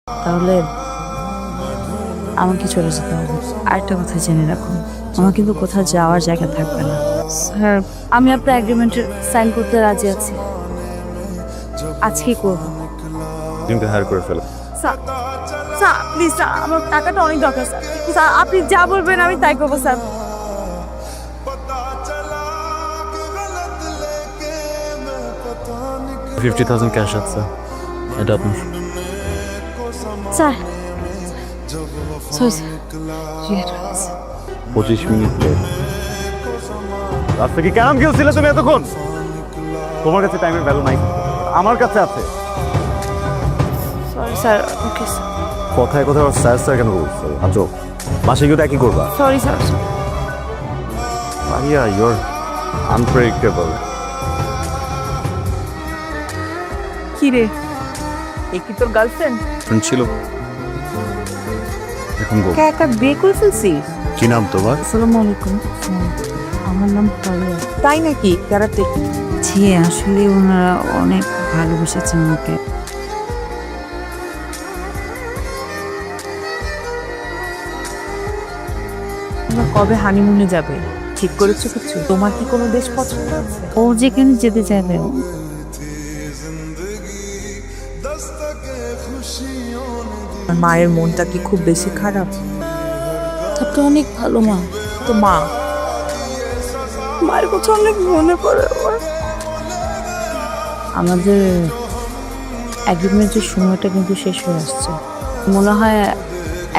তাহলে আমাকে চলে যেতে হবে। আরেকটা কথা জেনে রাখুন, আমার কিন্তু কোথাও যাওয়ার জায়গা থাকবে না। স্যার, আমি আপনার এগ্রিমেন্টে সাইন করতে রাজি আছি। আজকেই করবো। টিমকে হায়ার করে ফেলো। স্যার, স্যার প্লিজ স্যার, আমার টাকাটা অনেক দরকার স্যার। স্যার আপনি যা বলবেন আমি তাই করবো স্যার। 50,000 ক্যাশ আছে, এটা আপনার। Sir sorry sir, 25 minute late. রাস্তা কি ক্যারাম খেলছিলে তুমি এতক্ষণ? তোমার কাছে টাইমের ভ্যালু নাই, আমার কাছে আছে। Sorry sir. Okay sir. কথায় কথায় স্যার স্যার কেন বলছো? আজো বাসে গিয়ে একই করবা। Sorry sir. Maria, your unpredictable. কি রে, এ কি তোর গার্লফ্রেন্ড? ফ্রেন্ড ছিল, এখন বল। একা বিয়ে করে ফেলছিস? কি নাম তোমার? আসসালামু আলাইকুম। আমার নাম ফারিয়া। তাই নাকি? ক্যারাটে? জি, আসলে ওনারা অনেক ভালোবেসেছেন আমাকে। তোমরা কবে হানিমুনে যাবে ঠিক করেছো কিছু? তোমার কি কোনো দেশ পছন্দ আছে? ও যেখানে যেতে চাইবে। আর মায়ের মনটা কি খুব বেশি খারাপ? আপনি অনেক ভালো মা। তো মা, মায়ের কথা অনেক মনে পড়ে আমার। আমাদের এগ্রিমেন্টের সময়টা কিন্তু শেষ হয়ে আসছে। মনে হয়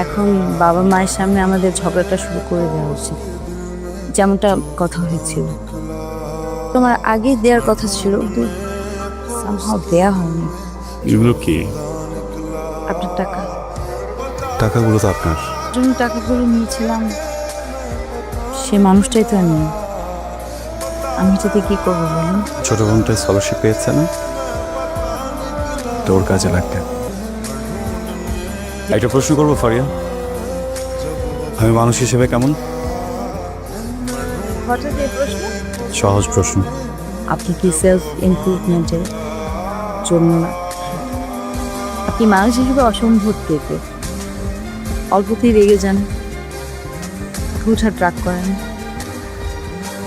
এখন বাবা মায়ের সামনে আমাদের ঝগড়াটা শুরু করে দেওয়া উচিত, যেমনটা কথা হয়েছিল। তোমার আগে দেওয়ার কথা ছিল, কিন্তু somehow দেয়া হয়নি। এগুলো কি? আপনার টাকা, টাকাগুলো তো আপনার। জন্য টাকাগুলো নিয়েছিলাম, সে মানুষটাই তো আমি। আমি যদি কি করবো বলুন? ছোট বোনটা স্কলারশিপ পেয়েছে না, তোর কাজে লাগবে। একটা প্রশ্ন করবো ফারিয়া, আমি মানুষ হিসেবে কেমন? হঠাৎ এই প্রশ্ন? সহজ প্রশ্ন। আপনি কি সেলফ ইমপ্রুভমেন্টের জন্য না? আপনি মানুষ হিসেবে অসম্ভব দেখে, অল্পতেই রেগে যান, হুটহাট রাগ করেন,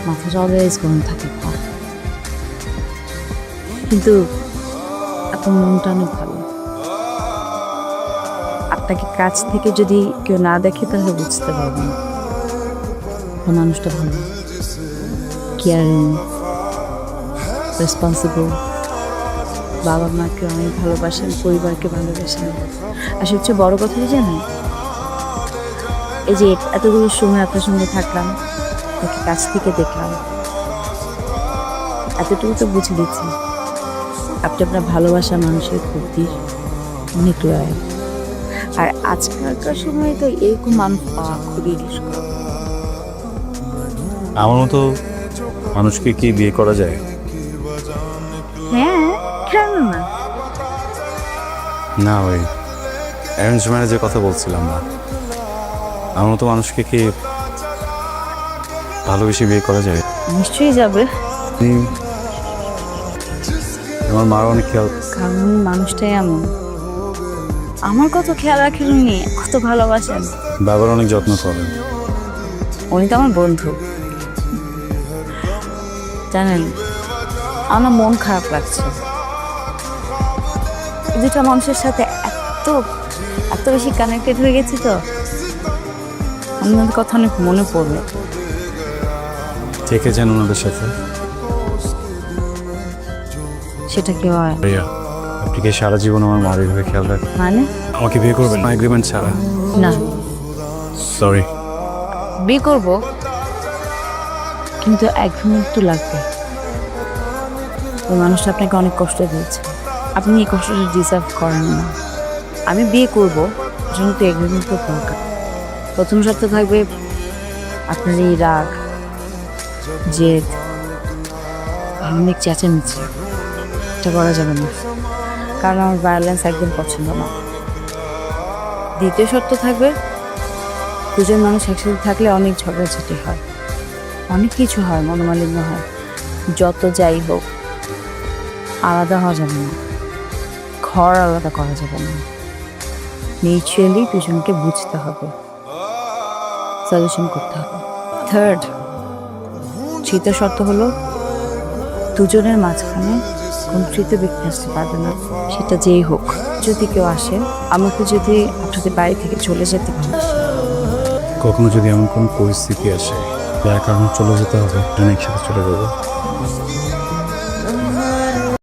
মাথাটা অলওয়েজ গরম থাকে। কিন্তু আপনার মনটা অনেক ভালো। আপনাকে কাছ থেকে যদি কেউ না দেখে তাহলে বুঝতে পারবেন মানুষটা ভালো, কেয়ারিং, রেসপন্সিবল, বাবা মাকে অনেক ভালোবাসেন, পরিবারকে ভালোবাসেন। আর সবচেয়ে বড় কথা কি জানেন? এই যে এতগুলো সময় আপনার সঙ্গে থাকলাম, তাকে কাছ থেকে দেখলাম, এতটুকু তো বুঝে দিচ্ছি আপনি আপনার ভালোবাসা মানুষের প্রতি অনেক লয়াল। আর আজকালকার সময় তো এরকম মানুষ পাওয়া খুবই দুষ্কর। আমার মতো মানুষকে কি বিয়ে করা যায়? হ্যাঁ, কেন না? না, ওই অ্যারেঞ্জ ম্যারেজের কথা বলছিলাম না। আমার মতো মানুষকে কি ভালোবেসে বিয়ে করা যায়? নিশ্চয়ই যাবে, আমার মার অনেক খেয়াল। কারণ মানুষটাই এমন। আমার কত খেয়াল রাখেন উনি, কত ভালোবাসেন। বাবার অনেক যত্ন করেন। উনি তো আমার বন্ধু। জানেন, আমার মন খারাপ লাগছে। এই দুটা মানুষের সাথে এত এত বেশি কানেক্টেড হয়ে গেছি তো, ওনাদের কথা অনেক মনে পড়বে। থেকেছেন ওনাদের সাথে? সেটা কি হয়? ভাইয়া, আপনি কি সারা জীবন আমার মার এইভাবে খেয়াল রাখবেন? মানে আমাকে বিয়ে করবেন এগ্রিমেন্ট ছাড়া? না, সরি। বিয়ে করবো, কিন্তু এগ্রিমেন্ট তো লাগবে। ওই মানুষটা আপনাকে অনেক কষ্ট দিয়েছে, আপনি এই কষ্টটা ডিজার্ভ করেন না। আমি বিয়ে করবো, জন্য তো এগ্রিমেন্ট তো দরকার। প্রথম শর্ত থাকবে আপনার এই রাগ, জেদ, অনেক চেঁচামেচি, এটা করা যাবে না, কারণ আমার ভায়োলেন্স একদম পছন্দ না। দ্বিতীয় শর্ত থাকবে, দুজন মানুষ একসাথে থাকলে অনেক ঝগড়াঝাটি হয়, অনেক কিছু হয়, মনোমালিন্য হয়। যত যাই হোক, আলাদা হওয়া যাবে না, ঘর আলাদা করা যাবে না। মিউচুয়ালি দুজনকে বুঝতে হবে, সলিউশন করতে হবে। থার্ড, তৃতীয় শর্ত হলো দুজনের মাঝখানে কোন তৃতীয় ব্যক্তি আসতে পারবে না, সেটা যেই হোক। যদি কেউ আসে, আমাকে যদি আপনাদের বাড়ি থেকে চলে যেতে পারে। কখনো যদি এমন কোনো পরিস্থিতি আসে যার কারণে চলে যেতে হবে, একসাথে চলে যাবো।